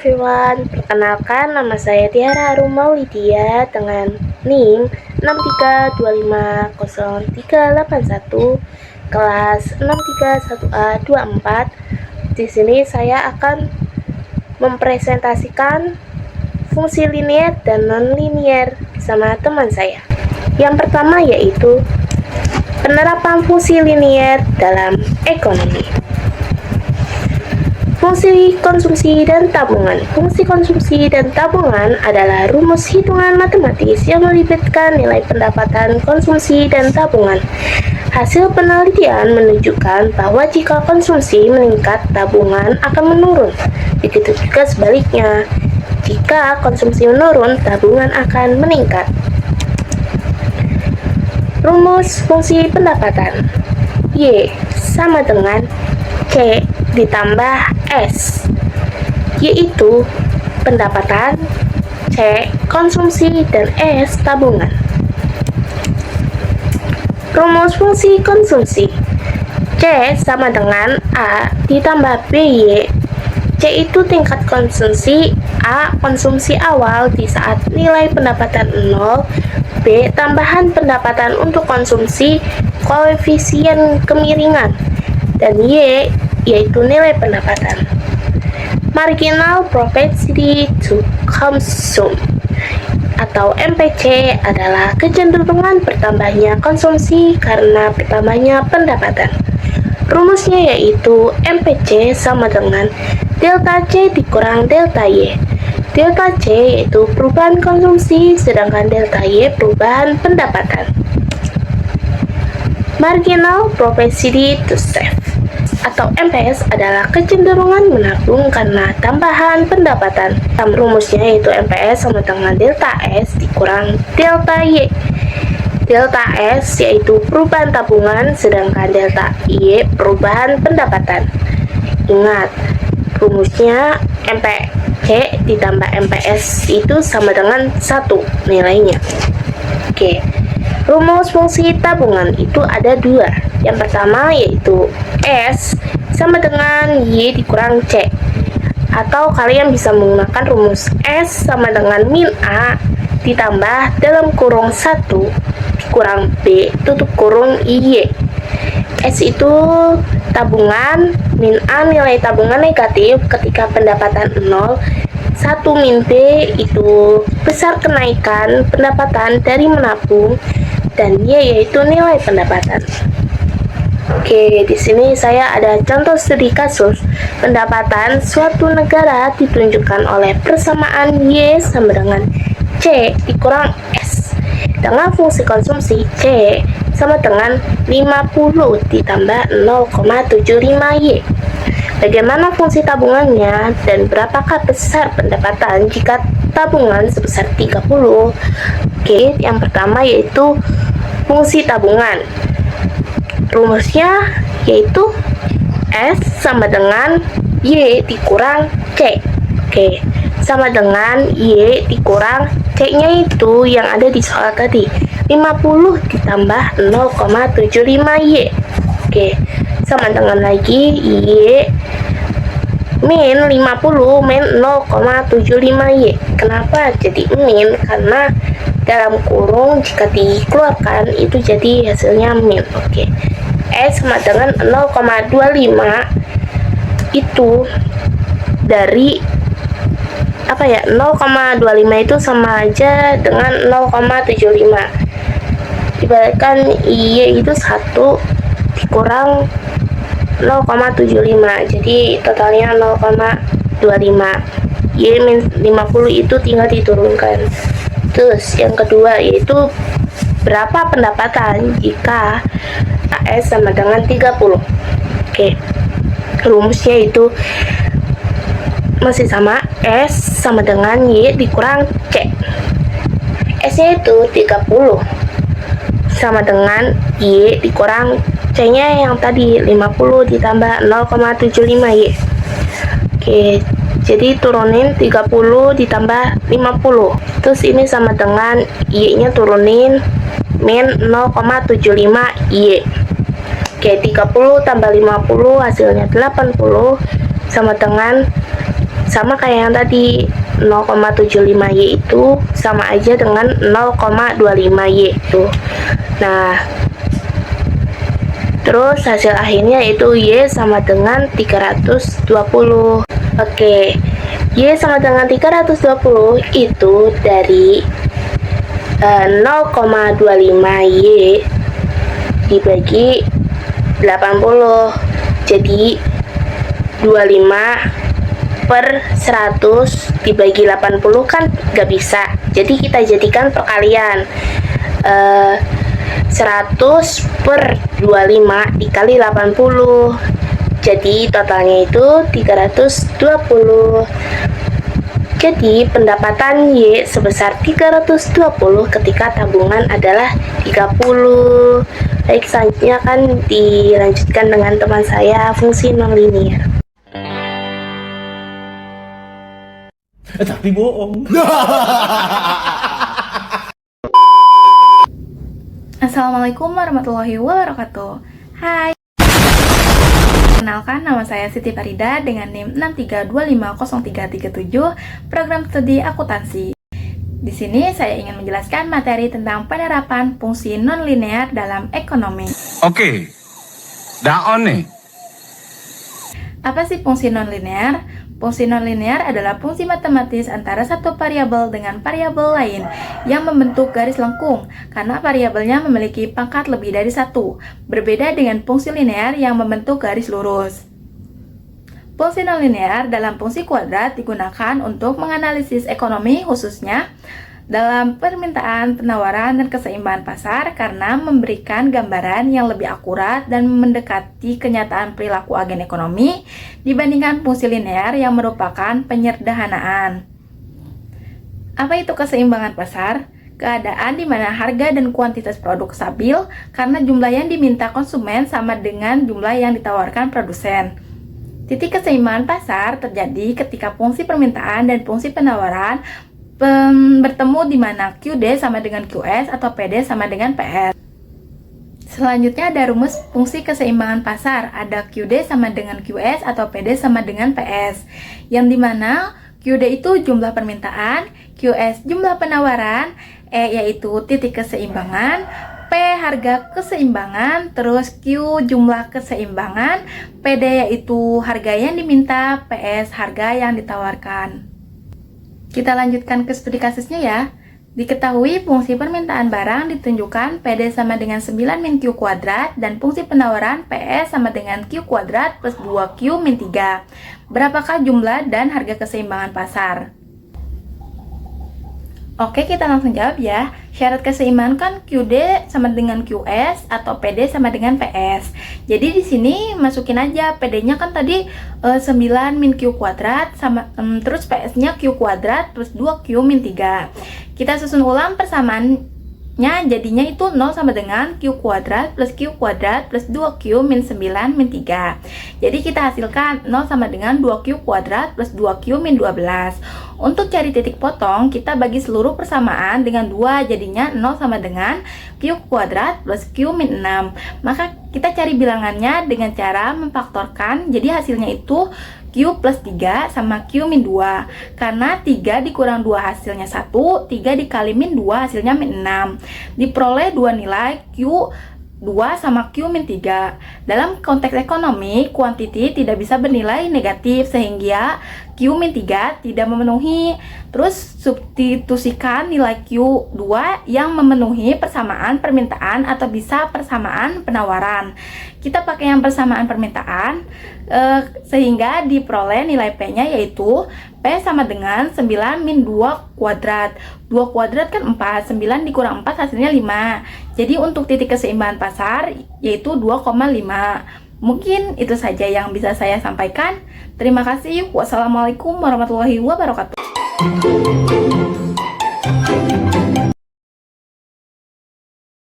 everyone, perkenalkan nama saya Tiara Arum Maulidia dengan NIM 63250381 kelas 631A24. Di sini saya akan mempresentasikan fungsi linier dan non-linier bersama teman saya. Yang pertama yaitu penerapan fungsi linier dalam ekonomi. Fungsi konsumsi dan tabungan. Fungsi konsumsi dan tabungan adalah rumus hitungan matematis yang melibatkan nilai pendapatan konsumsi dan tabungan. Hasil penelitian menunjukkan bahwa jika konsumsi meningkat, tabungan akan menurun. Begitu juga sebaliknya, jika konsumsi menurun, tabungan akan meningkat. Rumus fungsi pendapatan. Y sama dengan C ditambah S, yaitu pendapatan, C konsumsi, dan S tabungan. Rumus fungsi konsumsi. C sama dengan A ditambah BY. C itu tingkat konsumsi, A konsumsi awal di saat nilai pendapatan 0, B tambahan pendapatan untuk konsumsi koefisien kemiringan, dan Y yaitu nilai pendapatan. Marginal propensity to consume atau MPC adalah kecenderungan bertambahnya konsumsi karena bertambahnya pendapatan. Rumusnya yaitu MPC sama dengan delta C dikurang delta Y. Delta C yaitu perubahan konsumsi, sedangkan delta Y perubahan pendapatan. Marginal propensity to save atau MPS adalah kecenderungan menabung karena tambahan pendapatan. Rumusnya yaitu MPS sama dengan delta S dikurang delta Y. Delta S yaitu perubahan tabungan, sedangkan delta Y perubahan pendapatan. Ingat, rumusnya MPC ditambah MPS itu sama dengan 1 nilainya. Oke. Rumus fungsi tabungan itu ada 2. Yang pertama yaitu S sama dengan Y dikurang C. Atau kalian bisa menggunakan rumus S sama dengan min A ditambah dalam kurung 1 dikurang B tutup kurung Y. S itu tabungan, min A nilai tabungan negatif ketika pendapatan 0. 1 min B itu besar kenaikan pendapatan dari menabung, dan Y yaitu nilai pendapatan. Oke, di sini saya ada contoh studi kasus pendapatan suatu negara ditunjukkan oleh persamaan Y sama dengan C dikurang S. Dengan fungsi konsumsi C sama dengan 50 ditambah 0,75 Y. Bagaimana fungsi tabungannya dan berapakah besar pendapatan jika tabungan sebesar 30? Oke, yang pertama yaitu fungsi tabungan. Rumusnya yaitu S sama dengan Y dikurang C. Oke, sama dengan Y dikurang C-nya itu yang ada di soal tadi, 50 ditambah 0,75 Y. Oke, sama dengan lagi Y min 50 min 0,75 Y. Kenapa jadi min? Karena dalam kurung jika dikeluarkan itu jadi hasilnya min. Oke. S sama dengan 0,25 itu dari 0,25 itu sama aja dengan 0,75. Ibaratkan Y itu 1 dikurang 0,75, jadi totalnya 0,25. Y min 50 itu tinggal diturunkan. Terus yang kedua yaitu berapa pendapatan jika AS sama dengan 30. Oke, rumusnya itu masih sama, S sama dengan Y dikurang C. S nya itu 30 sama dengan Y dikurang C nya yang tadi 50 ditambah 0,75 Y. Oke, jadi turunin 30 ditambah 50. Terus ini sama dengan Y nya turunin min 0,75 Y. Oke, 30 tambah 50 hasilnya 80 sama dengan Sama kayak yang tadi, 0,75Y itu sama aja dengan 0,25Y itu. Nah, terus hasil akhirnya yaitu Y sama dengan 320. Oke, Y sama dengan 320 itu dari 0,25Y dibagi 80. Jadi 25 per 100 dibagi 80 kan gak bisa. Jadi kita jadikan perkalian. 100 per 25 dikali 80. Jadi totalnya itu 320. Jadi pendapatan Y sebesar 320 ketika tabungan adalah 30. Baik, selanjutnya akan dilanjutkan dengan teman saya, fungsi nonlinier. Tapi bohong. Assalamualaikum warahmatullahi wabarakatuh. Hai. Kenalkan, nama saya Siti Farida dengan NIM 63250337, program studi akuntansi. Di sini saya ingin menjelaskan materi tentang penerapan fungsi nonlinear dalam ekonomi. Oke, daon nih. Apa sih fungsi nonlinear? Fungsi nonlinear adalah fungsi matematis antara satu variabel dengan variabel lain yang membentuk garis lengkung karena variabelnya memiliki pangkat lebih dari satu, berbeda dengan fungsi linear yang membentuk garis lurus. Fungsi nonlinear dalam fungsi kuadrat digunakan untuk menganalisis ekonomi, khususnya dalam permintaan, penawaran, dan keseimbangan pasar karena memberikan gambaran yang lebih akurat dan mendekati kenyataan perilaku agen ekonomi dibandingkan fungsi linear yang merupakan penyederhanaan. Apa itu keseimbangan pasar? Keadaan di mana harga dan kuantitas produk stabil karena jumlah yang diminta konsumen sama dengan jumlah yang ditawarkan produsen. Titik keseimbangan pasar terjadi ketika fungsi permintaan dan fungsi penawaran bertemu di mana QD sama dengan QS atau PD sama dengan PS. Selanjutnya ada rumus fungsi keseimbangan pasar. Ada QD sama dengan QS atau PD sama dengan PS. Yang dimana QD itu jumlah permintaan, QS jumlah penawaran, E yaitu titik keseimbangan, P harga keseimbangan, terus Q jumlah keseimbangan, PD yaitu harga yang diminta, PS harga yang ditawarkan. Kita lanjutkan ke studi kasusnya ya. Diketahui fungsi permintaan barang ditunjukkan PD sama dengan 9 min Q kuadrat dan fungsi penawaran PS sama dengan Q kuadrat plus 2Q min 3. Berapakah jumlah dan harga keseimbangan pasar? Oke, kita langsung jawab ya. Syarat keseimbangan kan QD sama dengan QS atau PD sama dengan PS. Jadi di sini masukin aja PD-nya kan tadi 9 min Q kuadrat sama terus PS-nya Q kuadrat plus 2Q min 3. Kita susun ulang persamaannya, jadinya itu 0 sama dengan Q kuadrat plus Q kuadrat plus 2Q min 9 min 3. Jadi kita hasilkan 0 sama dengan 2Q kuadrat plus 2Q min 12. Untuk cari titik potong, kita bagi seluruh persamaan dengan 2, jadinya 0 sama dengan Q kuadrat plus Q min 6. Maka kita cari bilangannya dengan cara memfaktorkan, jadi hasilnya itu Q plus 3 sama Q min 2. Karena 3 dikurang 2 hasilnya 1, 3 dikali min 2 hasilnya min 6. Diperoleh 2 nilai Q 2 sama Q min 3. Dalam konteks ekonomi, kuantiti tidak bisa bernilai negatif sehingga Q min 3 tidak memenuhi. Terus substitusikan nilai Q2 yang memenuhi persamaan permintaan atau bisa persamaan penawaran. Kita pakai yang persamaan permintaan sehingga diperoleh nilai P-nya yaitu P sama dengan 9 min 2 kuadrat. 2 kuadrat kan 4, 9 dikurang 4 hasilnya 5. Jadi untuk titik keseimbangan pasar yaitu 2,5. Mungkin itu saja yang bisa saya sampaikan. Terima kasih. Wassalamualaikum warahmatullahi wabarakatuh.